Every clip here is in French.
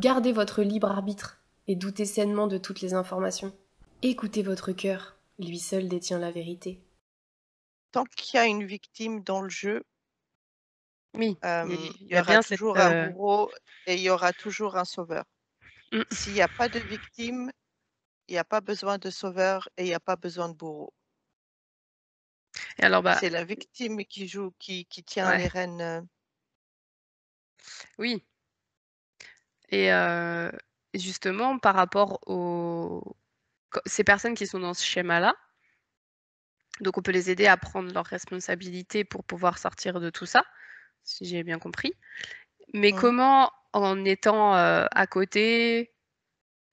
Gardez votre libre arbitre et doutez sainement de toutes les informations. Écoutez votre cœur, lui seul détient la vérité. Tant qu'il y a une victime dans le jeu, Oui, il il y y a aura bien cette... toujours un bourreau et il y aura toujours un sauveur. Mm. S'il n'y a pas de victime, il n'y a pas besoin de sauveur et il n'y a pas besoin de bourreau. Et alors, C'est la victime qui joue, qui tient les ouais, rênes. oui. Et justement, par rapport ces personnes qui sont dans ce schéma-là, donc on peut les aider à prendre leurs responsabilités pour pouvoir sortir de tout ça, si j'ai bien compris. Mais comment, en étant à côté,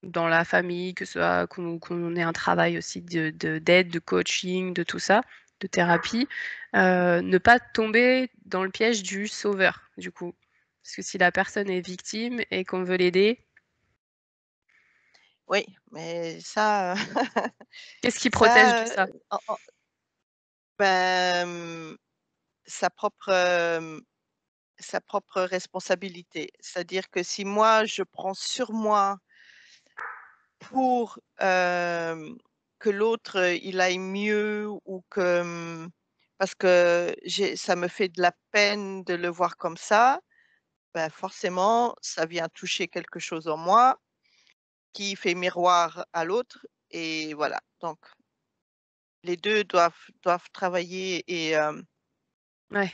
dans la famille, que ce soit qu'on ait un travail aussi d'aide, de coaching, de tout ça, de thérapie, ne pas tomber dans le piège du sauveur, du coup. Parce que si la personne est victime et qu'on veut l'aider, Oui, mais ça, qu'est-ce qui protège de ça? ben, sa propre responsabilité. C'est-à-dire que si moi, je prends sur moi pour que l'autre, il aille mieux ou que parce que ça me fait de la peine de le voir comme ça, ben forcément, ça vient toucher quelque chose en moi qui fait miroir à l'autre et voilà. Donc les 2 doivent travailler et Ouais.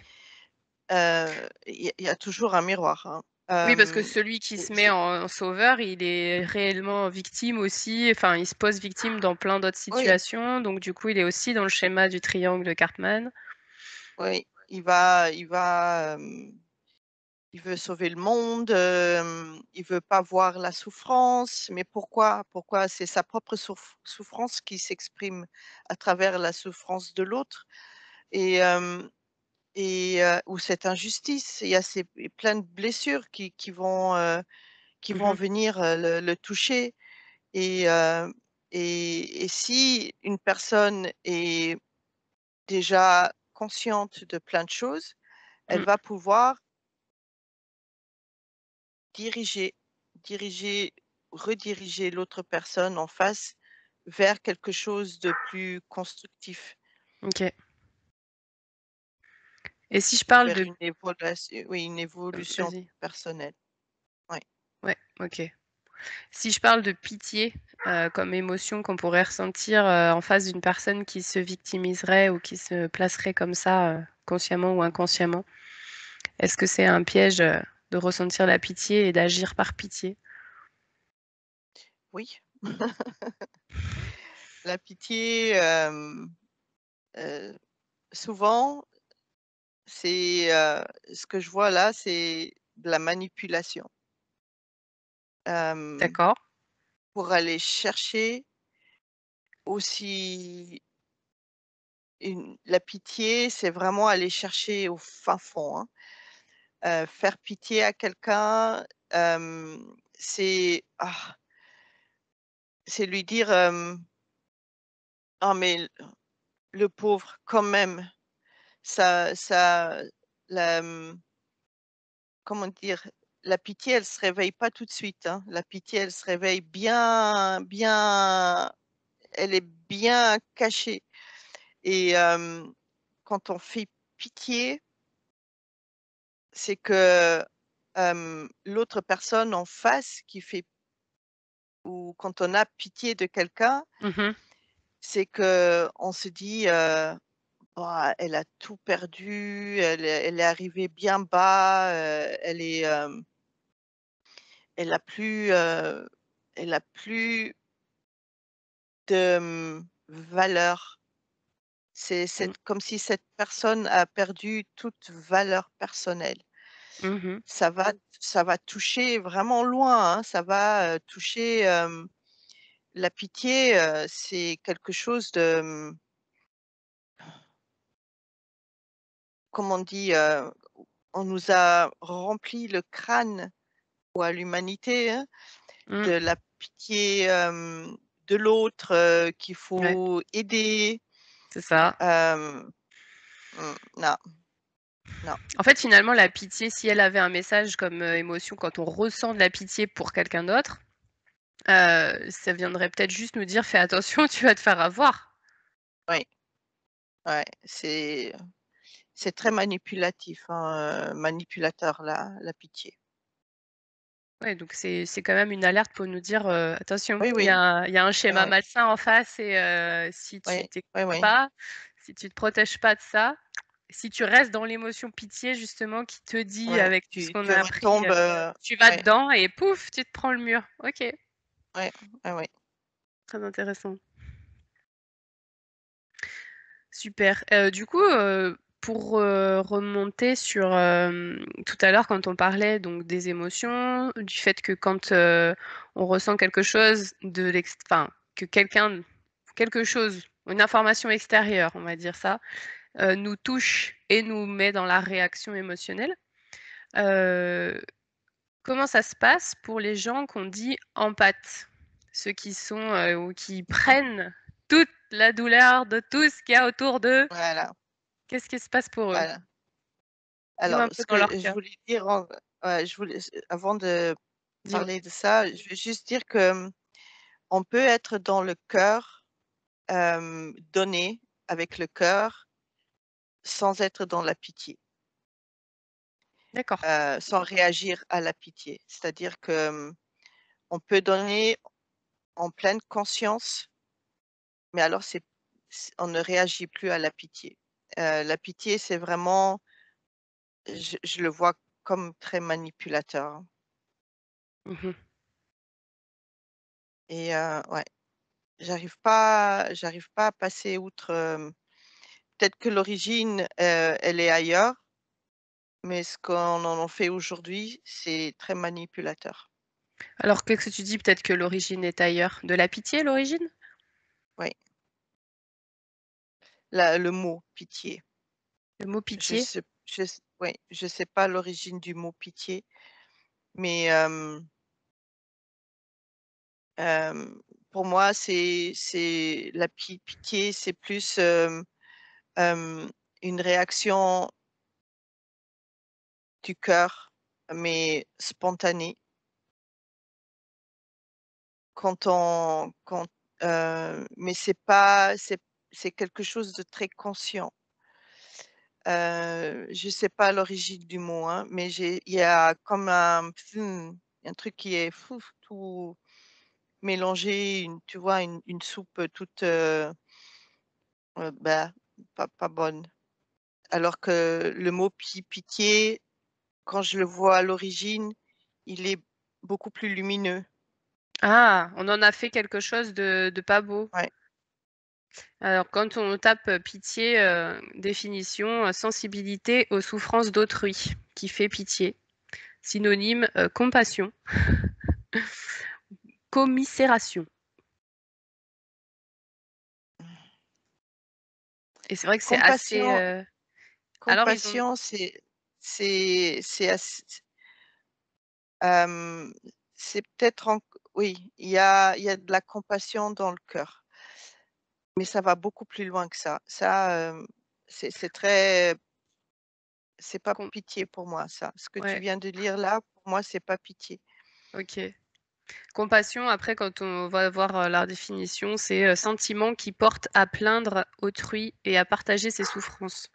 il y a toujours un miroir, hein. Oui, parce que celui qui se met C'est en sauveur, il est réellement victime aussi, enfin, il se pose victime dans plein d'autres oui, situations, donc du coup, il est aussi dans le schéma du triangle de Cartman. oui, il veut sauver le monde, il veut pas voir la souffrance, mais pourquoi? Pourquoi? C'est sa propre souffrance qui s'exprime à travers la souffrance de l'autre et ou cette injustice. Il y a plein de blessures qui vont Mmh. venir, le toucher et si une personne est déjà consciente de plein de choses, elle Mmh. va pouvoir diriger diriger, rediriger l'autre personne en face vers quelque chose de plus constructif OK. Et si je ou parle vers de... une évolution Vas-y. personnelle. Ouais. Ouais, OK. Si je parle de pitié, comme émotion qu'on pourrait ressentir, en face d'une personne qui se victimiserait ou qui se placerait comme ça, consciemment ou inconsciemment, est-ce que c'est un piège, de ressentir la pitié et d'agir par pitié? Oui, la pitié, souvent, c'est, ce que je vois là, c'est de la manipulation, hem, D'accord. pour aller chercher aussi la pitié, c'est vraiment aller chercher au fin fond, hein. Faire pitié à quelqu'un, c'est lui dire, «Ah mais le pauvre quand même». Ça la, comment dire? La pitié, elle se réveille pas tout de suite, hein. La pitié, elle se réveille bien elle est bien cachée et quand on fait pitié, c'est que, l'autre personne en face qui fait ou quand on a pitié de quelqu'un, Mmh. c'est qu'on se dit, «Bah, elle a tout perdu, elle est arrivée bien bas, elle a plus, elle a plus de, valeur». C'est Mmh. comme si cette personne a perdu toute valeur personnelle. Mmh. Ça va toucher vraiment loin, hein, ça va, toucher, la pitié, c'est quelque chose de, comme on dit, on nous a rempli le crâne ou à l'humanité, hein, Mmh. de la pitié, de l'autre, qu'il Ouais, faut aider. c'est ça. Hem, non. Non. En fait, finalement, la pitié, si elle avait un message comme émotion, quand on ressent de la pitié pour quelqu'un d'autre, ça viendrait peut-être juste nous dire: «Fais attention, tu vas te faire avoir». Oui, ouais, c'est très manipulatif, hein, manipulateur la pitié. Ouais, donc c'est quand même une alerte pour nous dire, «Attention, Oui, il y oui, a il y a un schéma ouais, malsain en face et si tu ouais, t'écoutes ouais, ouais, pas, si tu te protèges pas de ça, si tu restes dans l'émotion pitié justement qui te dit ouais, avec tout ce tu qu'on tu a appris, retombes, tu vas ouais, dedans et pouf, tu te prends le mur». OK, ouais, ouais, ouais. très intéressant. Super. Du coup, pour, remonter sur, tout à l'heure quand on parlait donc des émotions, du fait que quand, on ressent quelque chose enfin, que quelque chose, une information extérieure, on va dire ça, nous touche et nous met dans la réaction émotionnelle. Heu, Comment ça se passe pour les gens qu'on dit empathes? Ceux qui sont, ou qui prennent toute la douleur de tout ce qu'il y a autour d'eux. Voilà, Qu'est-ce qui se passe pour eux? voilà. Dis-moi Alors, un peu ce dans leur que je cas. voulais dire ouais, avant de Dis-moi. parler de ça, je veux juste dire que, on peut être dans le cœur, donner avec le cœur, sans être dans la pitié, D'accord. sans réagir à la pitié. C'est-à-dire que, on peut donner en pleine conscience, mais alors on ne réagit plus à la pitié. La pitié, c'est vraiment je le vois comme très manipulateur, hein. Mmh. Et ouais, j'arrive pas à passer outre, peut-être que l'origine, elle est ailleurs, mais ce qu'on en fait aujourd'hui, c'est très manipulateur. Alors qu'est-ce que tu dis? Peut-être que l'origine est ailleurs. De la pitié, l'origine? Oui, le mot pitié. Le mot Je pitié? sais ouais, je sais pas l'origine du mot pitié, mais pour moi, c'est la pitié, c'est plus, hem, une réaction du cœur, mais spontanée. Quand mais c'est quelque chose de très conscient. Je sais pas l'origine du mot, hein, mais il y a comme un truc qui est tout mélangé, tu vois, une soupe toute, bah, pas bonne. Alors que le mot pitié, quand je le vois à l'origine, il est beaucoup plus lumineux. Ah! On en a fait quelque chose de pas beau. Ouais, Alors quand on tape, pitié, définition, sensibilité aux souffrances d'autrui, qui fait pitié. Synonyme, compassion, commisération et c'est vrai que c'est assez, compassion alors ils ont compassion, c'est ass hem, c'est peut-être oui, il y a de la compassion dans le cœur, mais ça va beaucoup plus loin que ça. Ça, c'est très c'est pas com pitié pour moi ça. Ce que tu ouais, viens de lire là, pour moi, c'est pas pitié. OK. Compassion, après, quand on va voir, la définition, c'est, sentiment qui porte à plaindre autrui et à partager ses souffrances.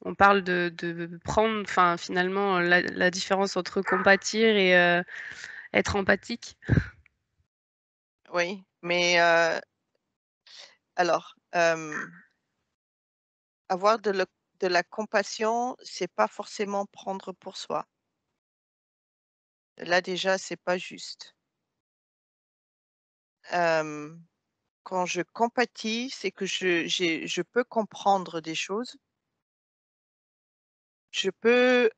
On parle de prendre enfin, finalement, la différence entre compatir et être empathique. Oui, mais alors, avoir de la compassion, c'est pas forcément prendre pour soi. Là, déjà, c'est pas juste. Hem, Quand je compatis, c'est que je peux comprendre des choses. Je peux,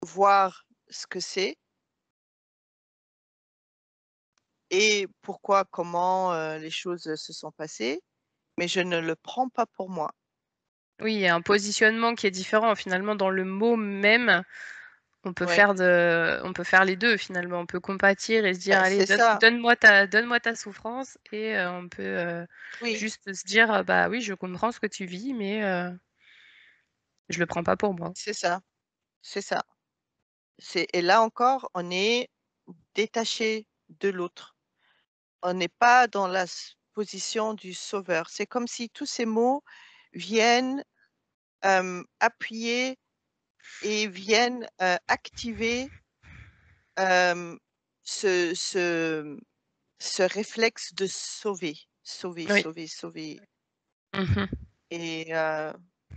voir ce que c'est et pourquoi, comment, les choses se sont passées, mais je ne le prends pas pour moi. Oui, il y a un positionnement qui est différent, finalement, dans le mot même, On peut Ouais, faire les 2 finalement. On peut compatir et se dire: «Allez, c'est ça. donne-moi ta souffrance» et on peut, Oui, juste se dire: «Bah oui, je comprends ce que tu vis, mais je le prends pas pour moi». c'est ça, c'est ça. Et là encore, on est détaché de l'autre. On n'est pas dans la position du sauveur. C'est comme si tous ces mots viennent appuyer et viennent activer euh, ce, ce, ce réflexe de sauver, sauver, Oui. sauver, sauver. Mmh. Et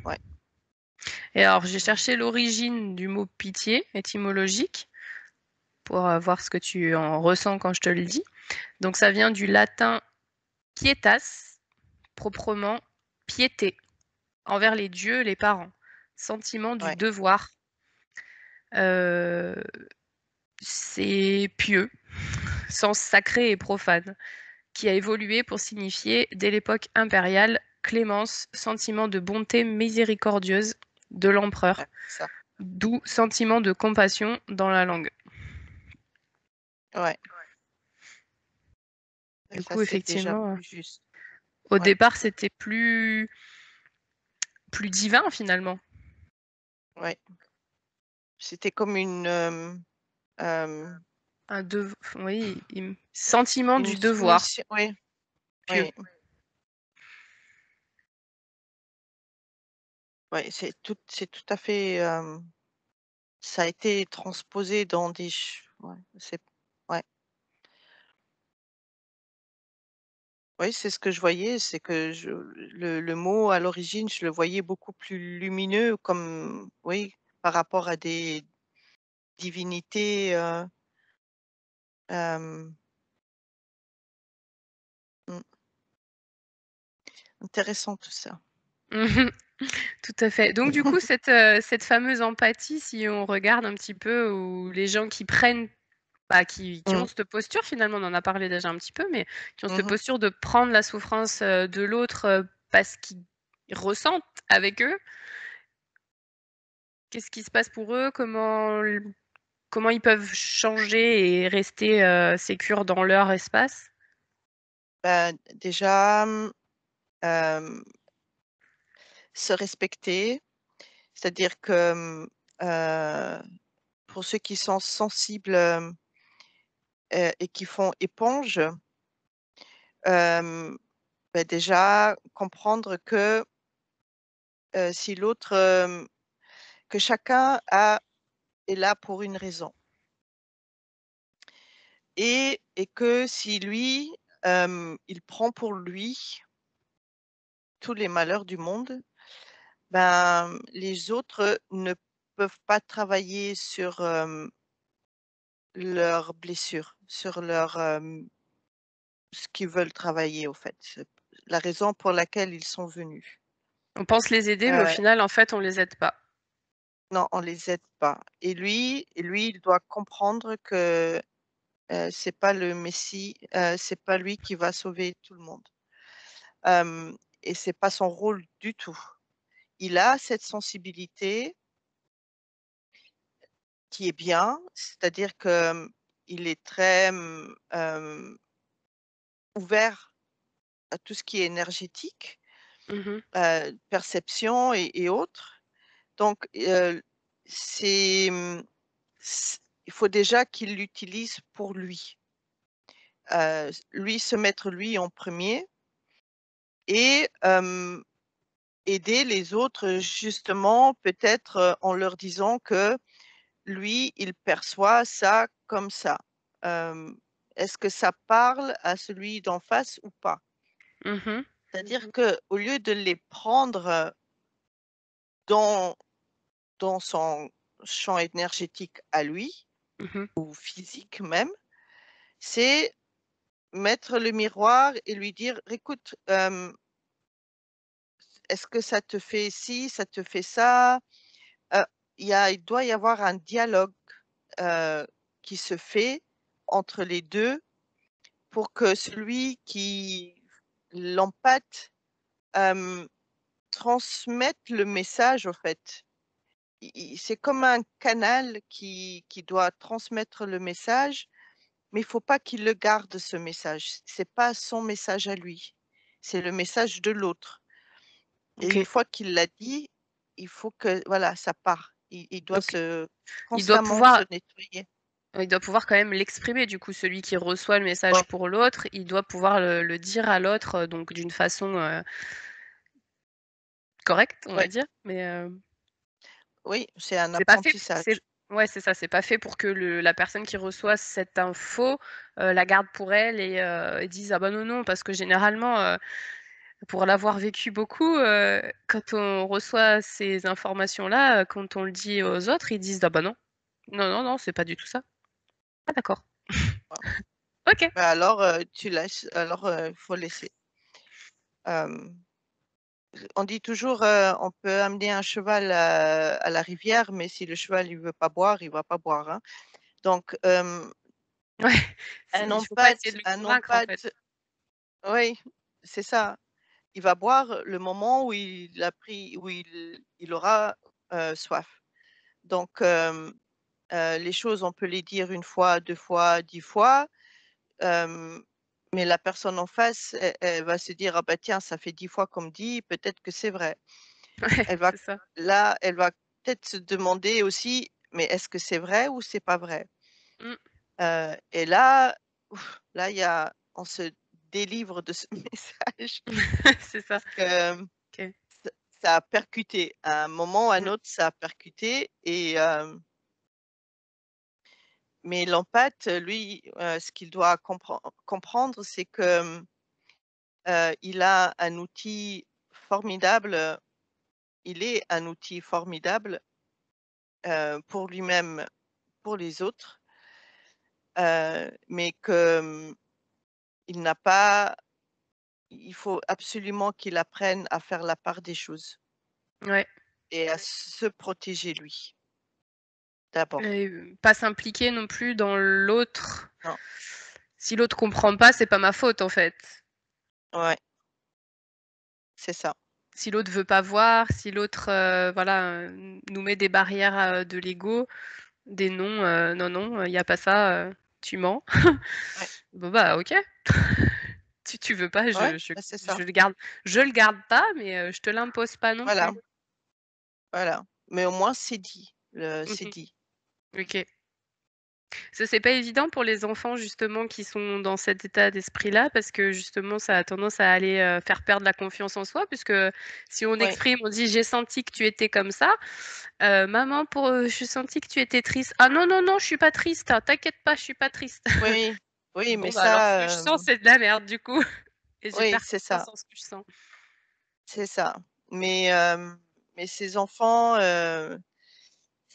ouais, Et alors j'ai cherché l'origine du mot pitié étymologique pour, voir ce que tu en ressens quand je te le dis. Donc ça vient du latin pietas, proprement piété, envers les dieux, les parents. Sentiment du ouais, devoir. Heu, c'est pieux, sens sacré et profane, qui a évolué pour signifier, dès l'époque impériale, clémence, sentiment de bonté miséricordieuse de l'empereur, ouais, ça. d'où sentiment de compassion dans la langue. Ouais, Du ça coup, c'est déjà effectivement, plus juste. au Ouais, départ, c'était plus divin finalement. ouais. C'était comme euh, Oui, sentiment une du devoir soumission. Oui, pieux. oui, oui. C'est tout à fait. Ça a été transposé dans des. Ouais, ouais. Oui, c'est ce que je voyais, c'est que le mot à l'origine, je le voyais beaucoup plus lumineux, comme, oui, par rapport à des divinités. Euh, mm, Intéressant tout ça. Mmh. Tout à fait. Donc du coup, cette fameuse empathie, si on regarde un petit peu, où les gens qui prennent bah, qui ont Mm, cette posture finalement, on en a parlé déjà un petit peu, mais qui ont cette mhm. posture de prendre la souffrance, de l'autre, parce qu'ils ressentent avec eux. Qu'est-ce qui se passe pour eux? Comment ils peuvent changer et rester, sécures dans leur espace? Bah, déjà, euh, se respecter, c'est-à-dire que pour ceux qui sont sensibles et qui font éponge, bah, déjà comprendre que si l'autre, que chacun est là pour une raison et que si lui, il prend pour lui tous les malheurs du monde, ben, les autres ne peuvent pas travailler sur leurs blessures, sur ce qu'ils veulent travailler au fait, c'est la raison pour laquelle ils sont venus. On pense les aider, mais au Heu, final, en fait, on les aide pas. non, on les aide pas et lui, il doit comprendre que, c'est pas le messie, c'est pas lui qui va sauver tout le monde. Hem Et c'est pas son rôle du tout. Il a cette sensibilité qui est bien, c'est-à-dire que, il est très, ouvert à tout ce qui est énergétique, Mmh. perception et autres. Donc, c'est, c il faut déjà qu'il l'utilise pour lui. Lui, se mettre lui en premier et aider les autres, justement, peut-être, en leur disant que lui, il perçoit ça comme ça. Hem, Est-ce que ça parle à celui d'en face ou pas? Mmh. C'est-à-dire qu'au lieu de les prendre, dans son champ énergétique à lui, Mmh. ou physique même, c'est mettre le miroir et lui dire: «Écoute, est-ce que ça te fait ci, ça te fait ça?» Heu, il doit y avoir un dialogue, heu, qui se fait entre les 2 pour que celui qui l'empathe, hem, transmette le message, au fait. c'est comme un canal qui doit transmettre le message, mais il faut pas qu'il le garde ce message. C'est pas son message à lui, c'est le message de l'autre et une OK. fois qu'il l'a dit, il faut que voilà, ça part. Il doit Donc se il doit constamment se pouvoir nettoyer. il doit pouvoir quand même l'exprimer du coup, celui qui reçoit le Ouais, message pour l'autre, il doit pouvoir le dire à l'autre, donc d'une façon, correcte, on va ouais, dire, mais, oui, c'est un c'est pas fait p c'est apprentissage. ouais, c'est ça, c'est pas fait pour que la personne qui reçoit cette info, la garde pour elle et dise: «Ah bah non, non», parce que généralement, pour l'avoir vécu beaucoup, quand on reçoit ces informations-là, quand on le dit aux autres, ils disent: «Ah bah non, non, non, non, c'est pas du tout ça». «Ah d'accord, OK». Bah, alors, tu laisses, alors, faut laisser. Hem, on dit toujours, on peut amener un cheval, à la rivière, mais si le cheval il veut pas boire, il va pas boire, hein. Donc, Ouais, c'est un il faut pas essayer empath de le un convaincre, en fait. empath oui, c'est ça. Il va boire le moment où il a pris où il aura, soif. Donc, les choses, on peut les dire une fois, 2 fois, 10 fois, hem, mais la personne en face, elle va se dire: «Ah bah tiens, ça fait 10 fois qu'on me dit, peut-être que c'est vrai». Ouais, Elle va c'est ça. là, elle va peut-être se demander aussi: «Mais est-ce que c'est vrai ou c'est pas vrai?» Mmh. Et là, ouf, là, il y a on se délivre de ce message C'est ça. parce que, OK. ç ça a percuté. À un moment ou à un Mmh. autre, ça a percuté et mais l'empathe, lui, ce qu'il doit comprendre, c'est que, il a un outil formidable, il est un outil formidable, pour lui-même, pour les autres, mais que, il n'a pas il faut absolument qu'il apprenne à faire la part des choses Ouais et à se protéger lui, d'abord. et pas s'impliquer non plus dans l'autre. Non, Si l'autre comprend pas, c'est pas ma faute, en fait. ouais, c'est ça. Si l'autre veut pas voir, si l'autre, voilà, nous met des barrières, de l'ego, des non, «Non, non, il y a pas ça, tu mens». Ouais, Bon, bah, OK. Tu veux pas, ouais, bah, c'est ça. je le garde pas, mais, je te l'impose pas non Voilà, plus. voilà. Mais au moins c'est dit, c'est Mmh. dit. OK. Ça, c'est pas évident pour les enfants justement qui sont dans cet état d'esprit-là parce que justement ça a tendance à aller, faire perdre la confiance en soi puisque si on Oui, exprime, on dit: «J'ai senti que tu étais comme ça», «Maman j'ai senti que tu étais triste». «Ah non, non, non, je suis pas triste, hein, t'inquiète pas, je suis pas triste». oui, oui, mais Bon, bah, alors ce que je ça, sens, c'est de la merde du coup et j'ai oui, perds c'est ça, confiance en ce que je sens. c'est ça. Mais, mais ces enfants,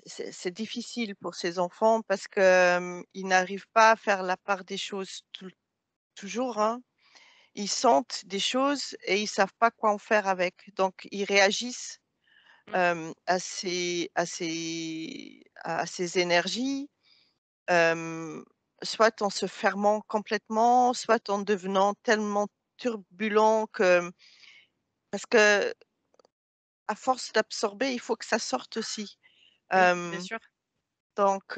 c'est difficile pour ces enfants parce que, ils n'arrivent pas à faire la part des choses toujours, hein. Ils sentent des choses et ils savent pas quoi en faire avec. Donc ils réagissent, Mmh. à ces énergies, hem, soit en se fermant complètement, soit en devenant tellement turbulent que parce que à force d'absorber, il faut que ça sorte aussi. Oui, bien Hem, sûr. donc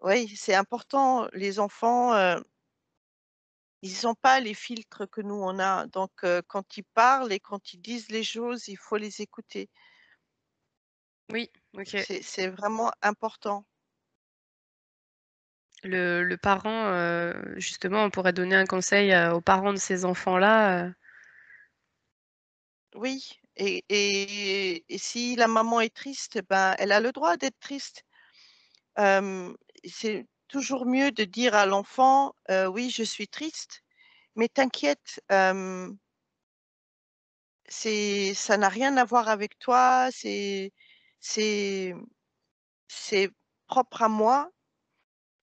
oui, c'est important. Les enfants, ils ont pas les filtres que nous on a. Donc quand ils parlent et quand ils disent les choses, il faut les écouter. Oui, OK. C'est vraiment important. Le parent, justement, on pourrait donner un conseil, aux parents de ces enfants-là, Oui et si la maman est triste, ben, elle a le droit d'être triste. Hem, c'est toujours mieux de dire à l'enfant, «Oui, je suis triste, mais t'inquiète, ça n'a rien à voir avec toi, c'est c'est propre à moi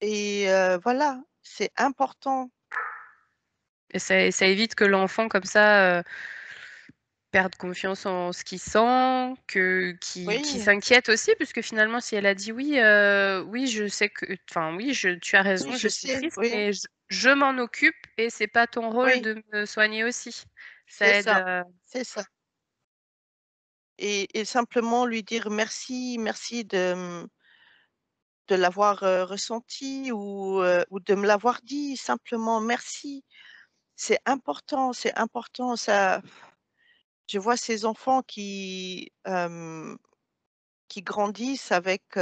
et voilà, c'est important». et ça évite que l'enfant comme ça, perde confiance en ce qu'il sent, qu'il Oui, s'inquiète aussi puisque finalement si elle a dit: «Oui, oui je sais que enfin oui tu as oui, raison, je je suis sais, triste oui, mais je m'en occupe et c'est pas ton rôle oui, de me soigner aussi». Ça c'est aide, ça, c'est ça et simplement lui dire merci, merci de l'avoir, ressenti ou de me l'avoir dit, simplement merci. C'est important ça. Je vois ces enfants qui grandissent avec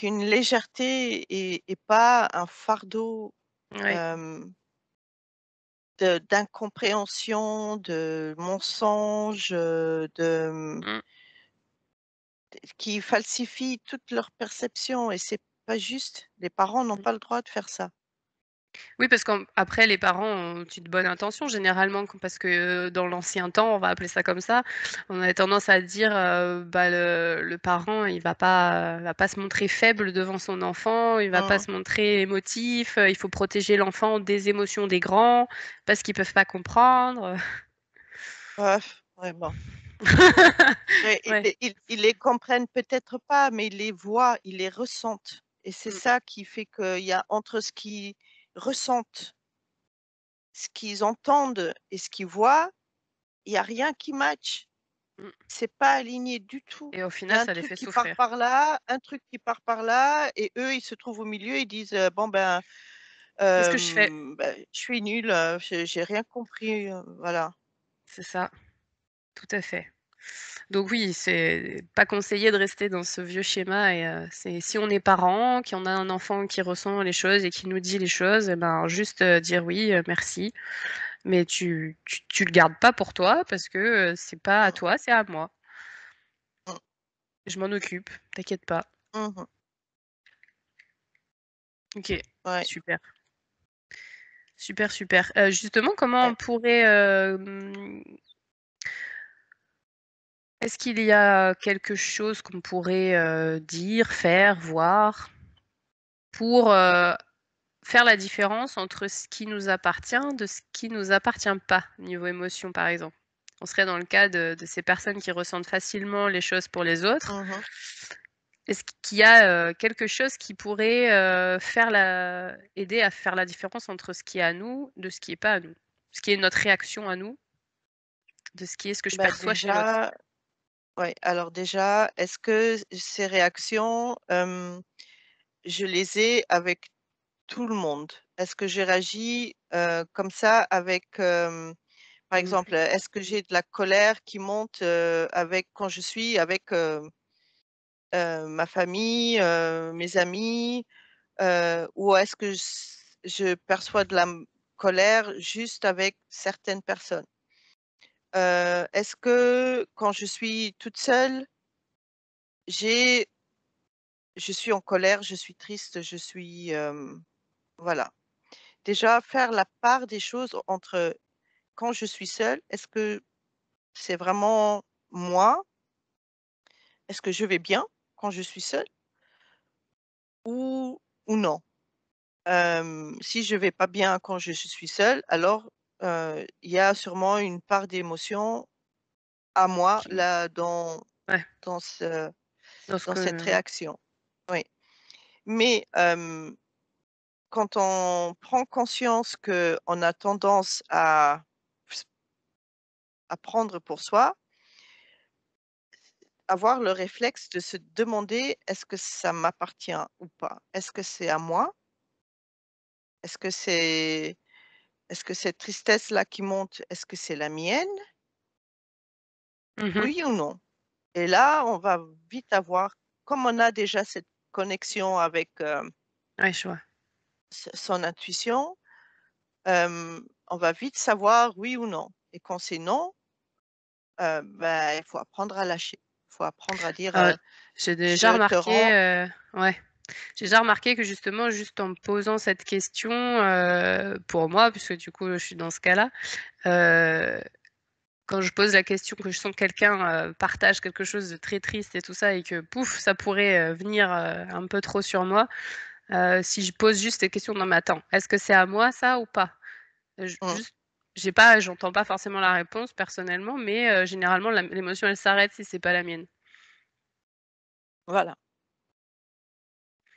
une légèreté et pas un fardeau, Ouais. hem, de d'incompréhension, de mensonges, Mmh. qui falsifient toute leur perception et c'est pas juste. Les parents n'ont Mmh. pas le droit de faire ça. Oui, parce qu'après les parents ont une bonne intention généralement parce que dans l'ancien temps, on va appeler ça comme ça, on avait tendance à dire, bah, le parent il va pas se montrer faible devant son enfant, il va pas Mmh. se montrer émotif, il faut protéger l'enfant des émotions des grands parce qu'ils peuvent pas comprendre. Ouais, bon. Ouais, Ouais. ils les comprennent peut-être pas, mais ils les voient, ils les ressentent et c'est Mmh. ça qui fait qu'il y a entre ce qu'ils ressentent, ce qu'ils entendent et ce qu'ils voient, il y a rien qui match. Mmh. C'est pas aligné du tout. Et au Il y final, a un ça les truc fait qui part souffrir. par là, un truc qui part par là et eux, ils se trouvent au milieu, ils disent, «Bon ben, Qu'est-ce que je fais? je suis nul, j'ai rien compris», voilà. C'est ça, tout à fait. Donc oui, c'est pas conseillé de rester dans ce vieux schéma et c'est si on est parent, qu'on a un enfant qui ressent les choses et qui nous dit les choses et ben, juste, dire: «Oui, merci, mais tu le gardes pas pour toi parce que, c'est pas à Mmh, toi, c'est à moi. mmh, Je m'en occupe, t'inquiète pas». mmh. OK, Ouais, super, super, super. Justement, comment ouais. on pourrait, est-ce qu'il y a quelque chose qu'on pourrait, dire, faire, voir pour, faire la différence entre ce qui nous appartient, de ce qui nous appartient pas, niveau émotion, par exemple. On serait dans le cas de ces personnes qui ressentent facilement les choses pour les autres. Mmh. Est-ce qu'il y a, quelque chose qui pourrait, aider à faire la différence entre ce qui est à nous, de ce qui est pas à nous? Ce qui est notre réaction à nous, de ce qui est ce que je Bah, perçois chez l'autre. déjà ouais, alors déjà, est-ce que ces réactions, je les ai avec tout le monde? Est-ce que j'ai réagi, comme ça avec, par Mmh exemple, mh. est-ce que j'ai de la colère qui monte, avec quand je suis avec, ma famille, mes amis, ou est-ce que je perçois de la colère juste avec certaines personnes? Est-ce que quand je suis toute seule, j'ai je suis en colère, je suis triste, je suis, voilà. Déjà faire la part des choses entre quand je suis seule, est-ce que c'est vraiment moi? Est-ce que je vais bien quand je suis seule ou non? Si je vais pas bien quand je suis seule, alors, il y a sûrement une part d'émotion à moi Qui là ouais, dans ce dans ce dans cette que réaction. Oui. Mais, quand on prend conscience qu'on a tendance à prendre pour soi, avoir le réflexe de se demander: «Est-ce que ça m'appartient ou pas? Est-ce que c'est à moi? Est-ce que c'est est-ce que cette tristesse-là qui monte, est-ce que c'est la mienne? mmh. Oui ou non?» Et là, on va vite avoir comme on a déjà cette connexion avec, Ouais, je vois. son intuition, on va vite savoir oui ou non et quand c'est non, bah, il faut apprendre à lâcher. Il faut apprendre à dire, Heu, j'ai déjà «Je te remarqué, rends». ouais. J'ai déjà remarqué que justement, juste en me posant cette question, pour moi, puisque du coup, je suis dans ce cas-là, heu, quand je pose la question, que je sens que quelqu'un, partage quelque chose de très triste et tout ça et que pouf, ça pourrait, venir, un peu trop sur moi, si je pose juste cette question: «Non mais attends, est-ce que c'est à moi ça ou pas?» Mmh, Juste, j'entends pas forcément la réponse personnellement, mais généralement l'émotion elle s'arrête si c'est pas la mienne. voilà.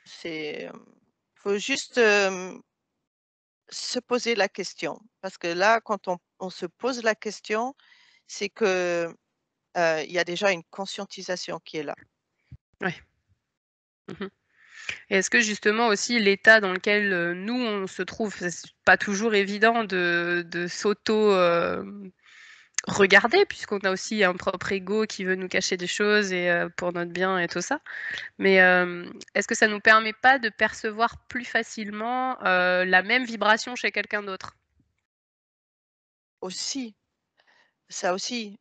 C'est, faut juste, se poser la question parce que là, quand on se pose la question, c'est que, il y a déjà une conscientisation qui est là. Ouais. Mmh. Et est-ce que justement aussi l'état dans lequel, nous on se trouve, c'est pas toujours évident de s'auto, regarder puisqu'on a aussi un propre ego qui veut nous cacher des choses et pour notre bien et tout ça. Mais, est-ce que ça nous permet pas de percevoir plus facilement, la même vibration chez quelqu'un d'autre? Aussi, ça aussi,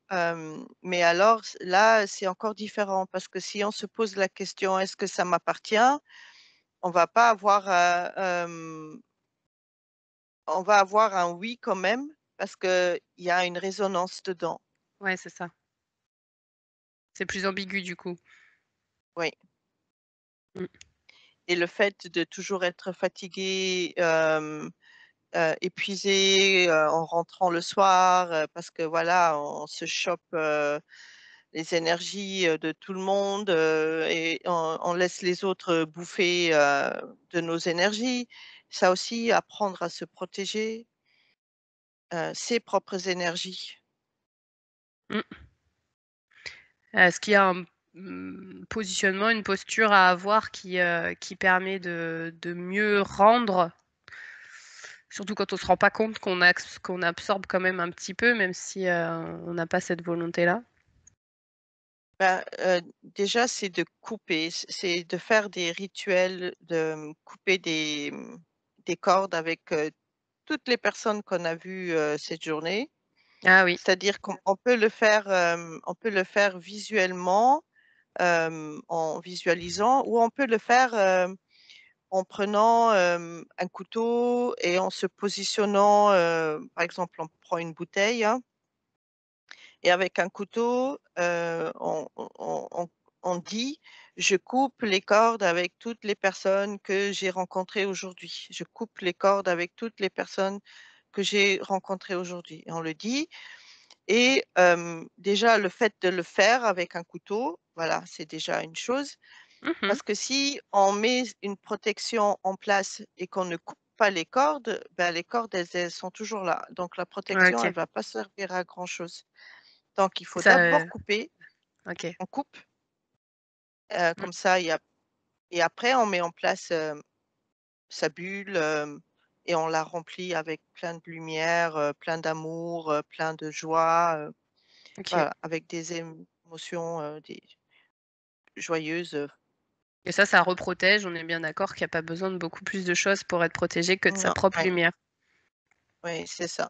mais alors là, c'est encore différent parce que si on se pose la question: «Est-ce que ça m'appartient?» on va pas avoir, on va avoir un oui quand même parce qu'il y a une résonance dedans. Ouais, c'est ça. C'est plus ambigu du coup. Oui, Mmh. et le fait de toujours être fatigué, épuisé, en rentrant le soir, parce que voilà, on se chope, les énergies, de tout le monde, et on laisse les autres bouffer, de nos énergies. Ça aussi, apprendre à se protéger, ses propres énergies. Mmh. Est-ce qu'il y a un, positionnement, une posture à avoir qui permet de mieux rendre? Surtout quand on se rend pas compte qu'on absorbe quand même un petit peu, même si, on n'a pas cette volonté-là? Bah, déjà, c'est de couper, c'est de faire des rituels, de, couper des cordes avec, toutes les personnes qu'on a vues, cette journée. Ah oui, C'est-à-dire qu'on peut le faire, on peut le faire visuellement, en visualisant, ou on peut le faire, en prenant, un couteau et en se positionnant, par exemple, on prend une bouteille, hein, et avec un couteau, on dit: «Je coupe les cordes avec toutes les personnes que j'ai rencontrées aujourd'hui. Je coupe les cordes avec toutes les personnes que j'ai rencontrées aujourd'hui», et on le dit. Et déjà le fait de le faire avec un couteau, voilà, c'est déjà une chose. mmh, Parce que si on met une protection en place et qu'on ne coupe pas les cordes, ben, les cordes, elles sont toujours là. Donc la ouais, protection, OK. elle va pas servir à grand chose. Donc il faut Ça, d'abord couper, OK. on coupe, Mmh, comme ça il y a, et après on met en place, sa bulle, et on la remplit avec plein de lumière, plein d'amour, plein de joie, OK. voilà, avec des émotions, des joyeuses, Et ça reprotège, on est bien d'accord qu'il y a pas besoin de beaucoup plus de choses pour être protégé que de sa non, propre ouais, lumière. ouais, c'est ça.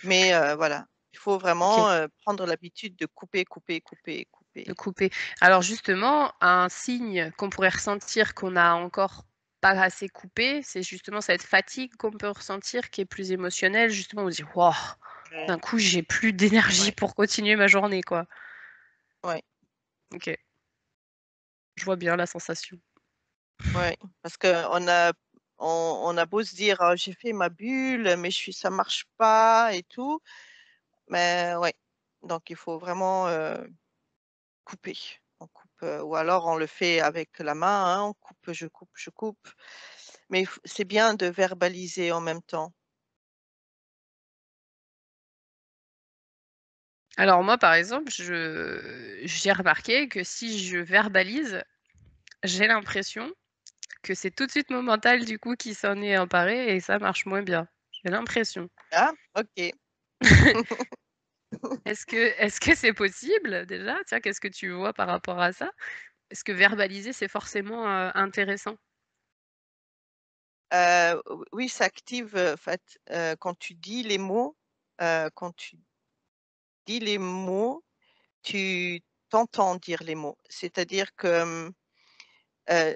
Mais voilà, il faut OK, vraiment, prendre l'habitude de couper, couper, couper, de couper. couper. Alors justement, un signe qu'on pourrait ressentir qu'on a encore pas assez coupé, c'est justement cette fatigue qu'on peut ressentir qui est plus émotionnelle, justement on se dit: «Waouh, d'un Ouais, coup j'ai plus d'énergie ouais, pour continuer ma journée, quoi». ouais, OK, je vois bien la sensation. ouais, parce qu'on a beau se dire: «Oh, j'ai fait ma bulle, mais ça marche pas et tout», mais ouais, donc il faut vraiment, couper. On coupe, ou alors on le fait avec la main, hein, on coupe, je coupe, je coupe, mais c'est bien de verbaliser en même temps. Alors moi, par exemple, j'ai remarqué que si je verbalise, j'ai l'impression que c'est tout de suite mon mental, du coup, qui s'en est emparé et ça marche moins bien. J'ai l'impression. Ah, OK. Est-ce que c'est possible déjà? Tiens, qu'est-ce que tu vois par rapport à ça? Est-ce que verbaliser, c'est forcément, intéressant? Oui, ça active, en fait, quand tu dis les mots, quand tu dis les mots, tu t'entends dire les mots. C'est-à-dire que, heu,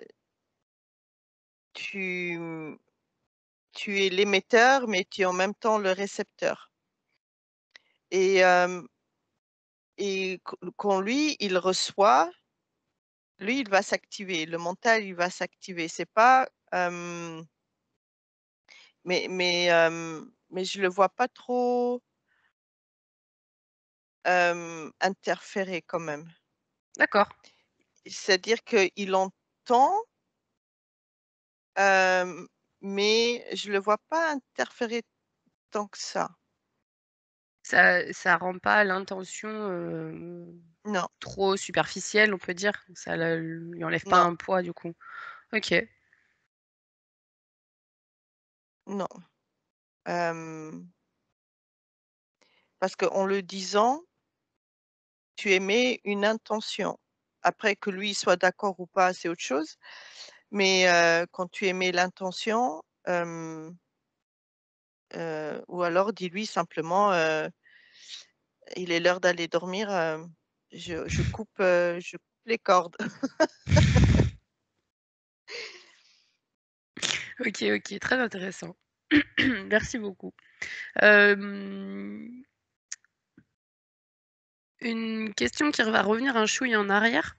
tu, tu es l'émetteur, mais tu es en même temps le récepteur, et quand lui, il reçoit, lui, il va s'activer, le mental, il va s'activer. C'est pas, mais je le vois pas trop, interférer quand même. D'accord. C'est-à-dire qu'il entend, hem, mais je le vois pas interférer tant que ça. Ça rend pas l'intention, Non, trop superficielle, on peut dire? Ça lui enlève pas non, un poids du coup? OK. non. Parce qu'en le disant, tu émets une intention. Après que lui soit d'accord ou pas, c'est autre chose. Mais quand tu émets l'intention, ou alors dis-lui simplement, «Il est l'heure d'aller dormir, je coupe les cordes». OK, OK, très intéressant. Merci beaucoup. Hem, une question qui va revenir un chouille en arrière.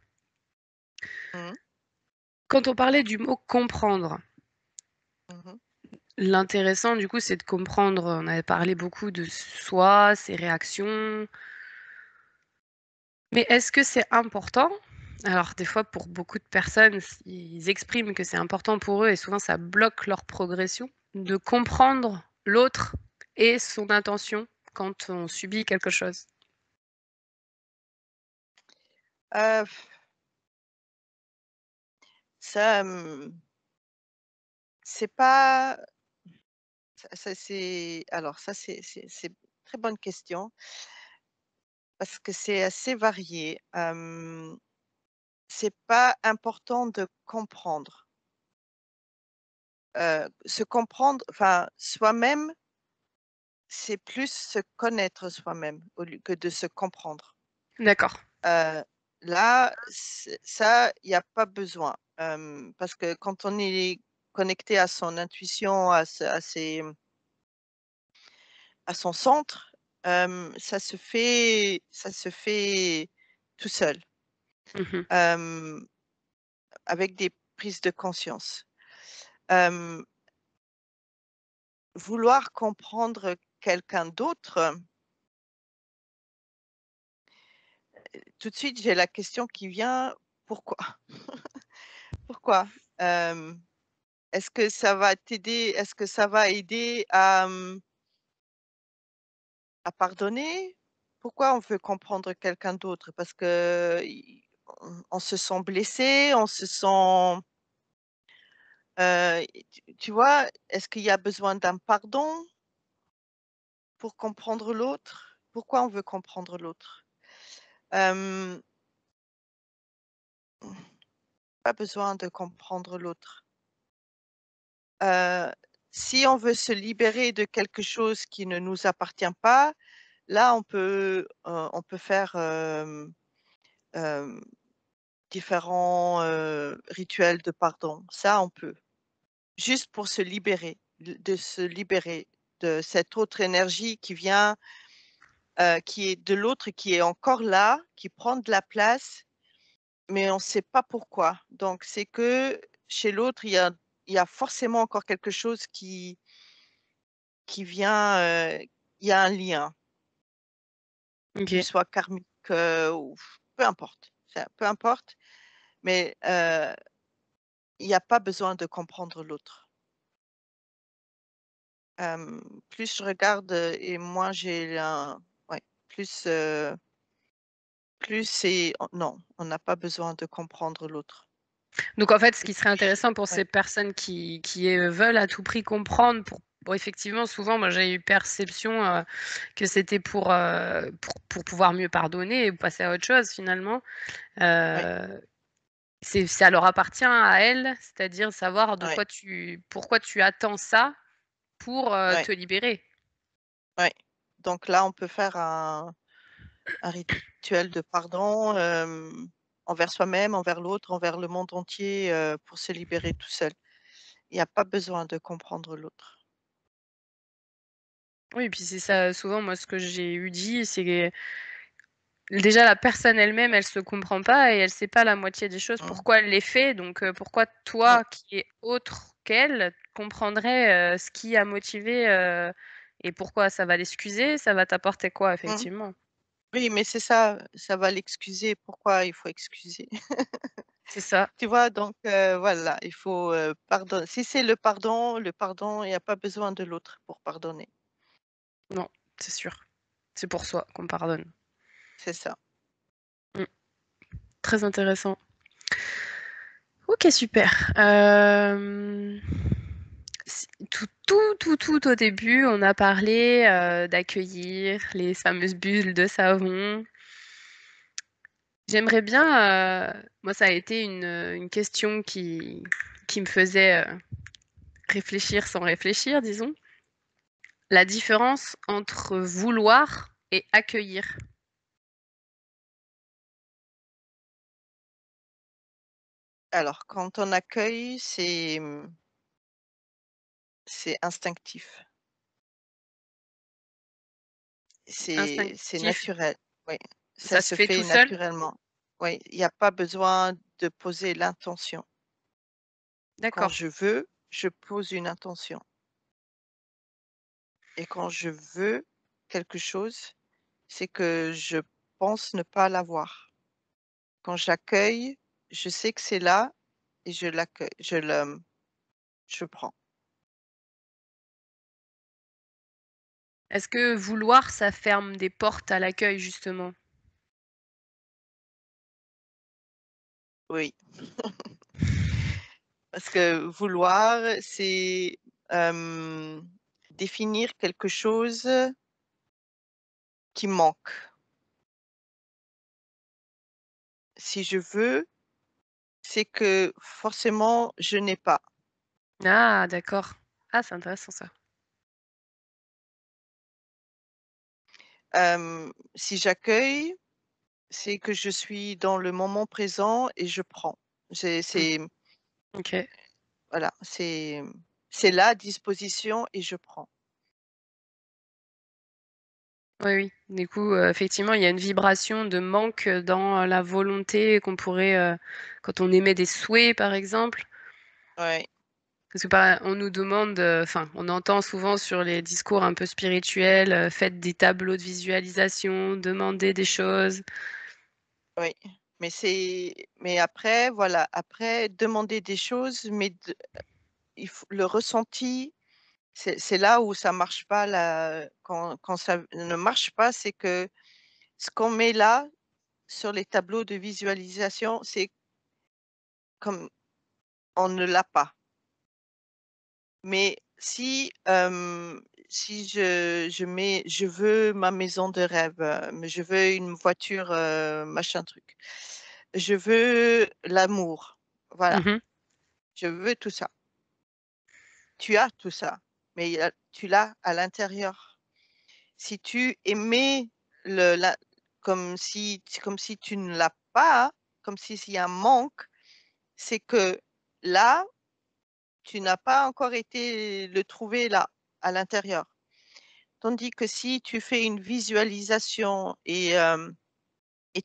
Mmh. Quand on parlait du mot «comprendre», Mmh. l'intéressant du coup, c'est de comprendre, on avait parlé beaucoup de soi, ses réactions, mais est-ce que c'est important? Alors des fois pour beaucoup de personnes, ils expriment que c'est important pour eux et souvent ça bloque leur progression, de comprendre l'autre et son intention quand on subit quelque chose. Heu, ça, c'est pas ça c'est alors ça c'est très bonne question parce que c'est assez varié. C'est pas important de comprendre. Se comprendre, enfin, soi-même, c'est plus se connaître soi-même au lieu que de se comprendre. D'accord. Heu, Là, ça, il y a pas besoin, parce que quand on est connecté à son intuition, à son centre, ça se fait tout seul, Mmh. hem, avec des prises de conscience. Hem, Vouloir comprendre quelqu'un d'autre, tout de suite, j'ai la question qui vient: «Pourquoi?» Pourquoi? Hem, Est-ce que ça va t'aider? Est-ce que ça va aider à pardonner? Pourquoi on veut comprendre quelqu'un d'autre? Parce que on se sent blessé, on se sent, tu vois? Est-ce qu'il y a besoin d'un pardon pour comprendre l'autre? Pourquoi on veut comprendre l'autre? Hem, Pas besoin de comprendre l'autre. Heu, Si on veut se libérer de quelque chose qui ne nous appartient pas, là on peut faire, hem, différents, rituels de pardon. Ça, on peut. Juste pour se libérer, de se libérer de cette autre énergie qui vient, qui est de l'autre, qui est encore là, qui prend de la place, mais on ne sait pas pourquoi. Donc c'est que chez l'autre, il y a forcément encore quelque chose qui vient, il y a un lien, qu'il OK. soit karmique, ou peu importe, ça peu importe, mais il y a pas besoin de comprendre l'autre. Plus je regarde, et moins j'ai un ouais, plus c'est non, on n'a pas besoin de comprendre l'autre. Donc en fait, ce Et qui serait intéressant pour ouais, ces personnes qui veulent à tout prix comprendre pour effectivement souvent moi j'ai eu perception, que c'était pour pouvoir mieux pardonner et passer à autre chose finalement. ouais, Heu, ça leur appartient à elles, c'est-à-dire savoir ouais, pourquoi tu attends ça pour, ouais, te libérer. ouais. Donc là, on peut faire un rituel de pardon, envers soi-même, envers l'autre, envers le monde entier, pour se libérer tout seul. Il y a pas besoin de comprendre l'autre. Oui, et puis c'est ça souvent moi ce que j'ai eu dit, c'est que déjà la personne elle-même, elle se comprend pas et elle sait pas la moitié des choses, Mmh, pourquoi elle les fait, donc pourquoi mmh, toi qui es autre qu'elle, comprendrais, ce qui a motivé, et pourquoi ça va l'excuser, ça va t'apporter quoi mmh. effectivement? Oui, mais c'est ça, ça va l'excuser. Pourquoi il faut excuser? C'est ça. Tu vois? Donc voilà, il faut, pardonner. Si c'est le pardon, il y a pas besoin de l'autre pour pardonner. Non, c'est sûr. C'est pour soi qu'on pardonne. C'est ça. Très intéressant. Ok, super. Tout au début, on a parlé d'accueillir les fameuses bulles de savon. J'aimerais bien, moi ça a été une question qui me faisait réfléchir sans réfléchir, disons. La différence entre vouloir et accueillir. Alors, quand on accueille, c'est instinctif. C'est Instinctif, naturel. Oui, ça ça se se fait tout fait seul? naturellement. Oui, il n'y a pas besoin de poser l'intention. Quand D'accord. je veux, je pose une intention. Et quand je veux quelque chose, c'est que je pense ne pas l'avoir. Quand j'accueille, je sais que c'est là et je l'accueille, je prends. Est-ce que vouloir, ça ferme des portes à l'accueil, justement? Oui, parce que vouloir, c'est définir quelque chose qui manque. Si je veux, c'est que forcément je n'ai pas. Ah, d'accord. Ah, c'est intéressant ça. Si j'accueille, c'est que je suis dans le moment présent et je prends. Mmh. C'est OK. voilà, c'est là, à disposition et je prends. Oui, oui. Du coup, effectivement, il y a une vibration de manque, dans la volonté qu'on pourrait, quand on émet des souhaits, par exemple. Ouais, Parce que on nous demande, enfin, on entend souvent sur les discours un peu spirituels, faites des tableaux de visualisation, demandez des choses. oui. Mais après, voilà, après demander des choses, mais il faut le ressenti, c'est là où ça marche pas là, quand ça ne marche pas, c'est que ce qu'on met là, sur les tableaux de visualisation, c'est comme on ne l'a pas. Mais si je mets je veux ma maison de rêve, mais je veux une voiture, machin truc. Je veux l'amour, voilà, Mmh. je veux tout ça. Tu as tout ça, mais tu l'as à l'intérieur. Si tu émets le la comme si tu ne l'as pas, comme si s'il y a un manque, c'est que là, tu n'as pas encore été le trouver là, à l'intérieur. Tandis que si tu fais une visualisation et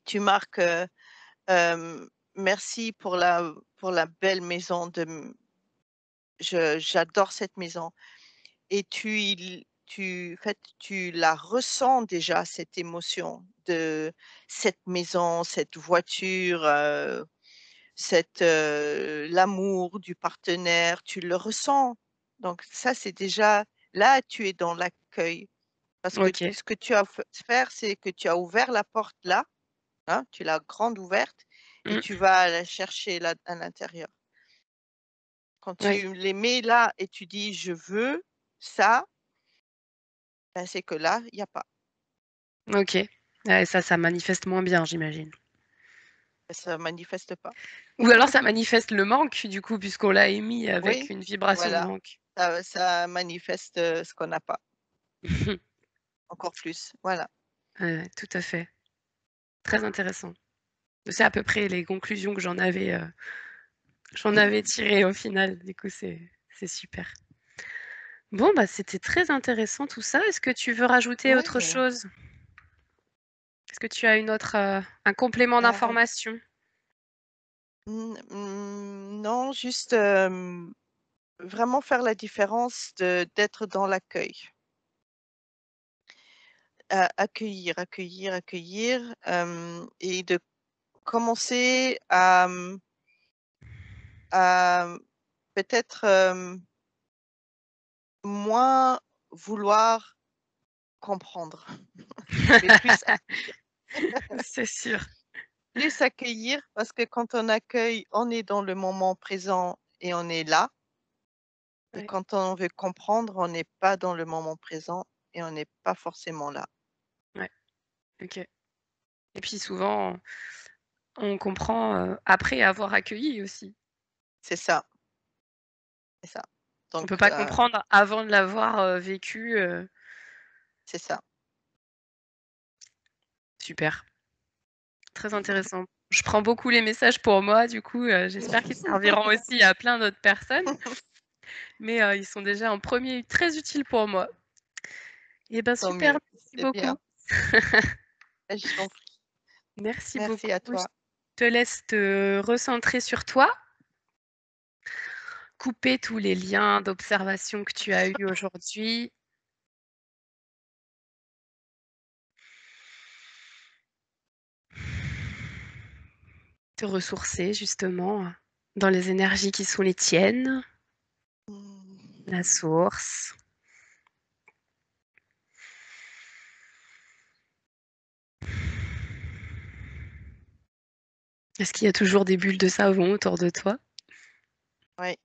tu marques, «Merci pour la belle maison de m j'adore cette maison» et tu en fait, tu la ressens déjà cette émotion de cette maison, cette voiture, l'amour du partenaire, tu le ressens. Donc ça, c'est déjà là, tu es dans l'accueil. Parce que OK. ce que tu as faire, c'est que tu as ouvert la porte là, hein, tu l'as grande ouverte et Mmh. tu vas la chercher là à l'intérieur. Quand Ouais. tu les mets là et tu dis: «Je veux ça», ben, c'est que là, il y a pas. OK. Ouais, ça manifeste moins bien, j'imagine. Ça manifeste pas. Ou alors ça manifeste le manque, du coup, puisqu'on l'a émis avec Oui, une vibration de voilà, manque. ça manifeste, ce qu'on n'a pas, encore plus, voilà. Ouais, ouais, tout à fait. Très intéressant. C'est à peu près les conclusions que j'en avais tirées au final. Du coup, c'est super. Bon, bah, c'était très intéressant tout ça. Est-ce que tu veux rajouter autre Ouais, chose? Est-ce que tu as une autre, un complément heu, d'information? non, juste, vraiment faire la différence d'être dans l'accueil. Accueillir, accueillir, accueillir, et de commencer à peut-être, moins vouloir comprendre. mais plus accueillir. C'est sûr. Plus accueillir, parce que quand on accueille, on est dans le moment présent et on est là. Et Ouais. quand on veut comprendre, on n'est pas dans le moment présent et on n'est pas forcément là. Ouais, OK. Et puis souvent, on comprend, après avoir accueilli aussi. C'est ça, c'est ça. On Donc, peut pas comprendre avant de l'avoir, vécu, c'est ça. super, très intéressant. Je prends beaucoup les messages pour moi, du coup, j'espère qu'ils serviront aussi à plein d'autres personnes, mais ils sont déjà en premier très utiles pour moi. Et ben Tant super, mieux, merci c'est bien. beaucoup. Je t'en prie. Merci Merci beaucoup. à Je toi. te laisse te recentrer sur toi, couper tous les liens d'observation que tu as eus aujourd'hui. Te ressourcer justement dans les énergies qui sont les tiennes, Mmh. la source. Est-ce qu'il y a toujours des bulles de savon autour de toi? Ouais.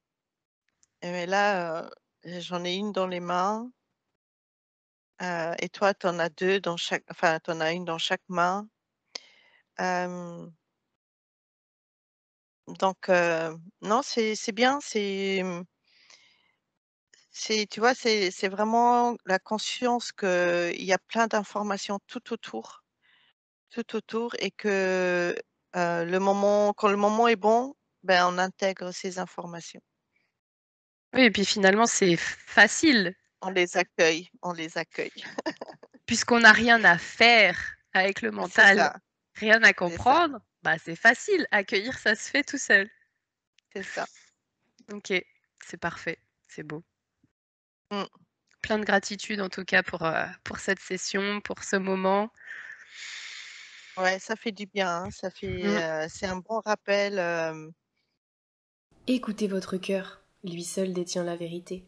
Et mais là, j'en ai une dans les mains, et toi, tu en as 2 dans chaque, enfin, tu en as une dans chaque main. Hem, donc, non, c'est bien, c'est tu vois, c'est vraiment la conscience qu'il y a plein d'informations tout autour et que, le moment quand le moment est bon, ben, on intègre ces informations. Oui et puis finalement c'est facile On les accueille. puisqu'on n'a rien à faire avec le C'est mental, ça, rien à c'est ça, comprendre, bah, c'est facile. Accueillir, ça se fait tout seul. c'est ça. OK, c'est parfait, c'est beau. Mmh. Plein de gratitude en tout cas pour cette session, pour ce moment. Ouais, ça fait du bien, hein, ça Mmh. fait, c'est un bon rappel, Écoutez votre cœur, lui seul détient la vérité.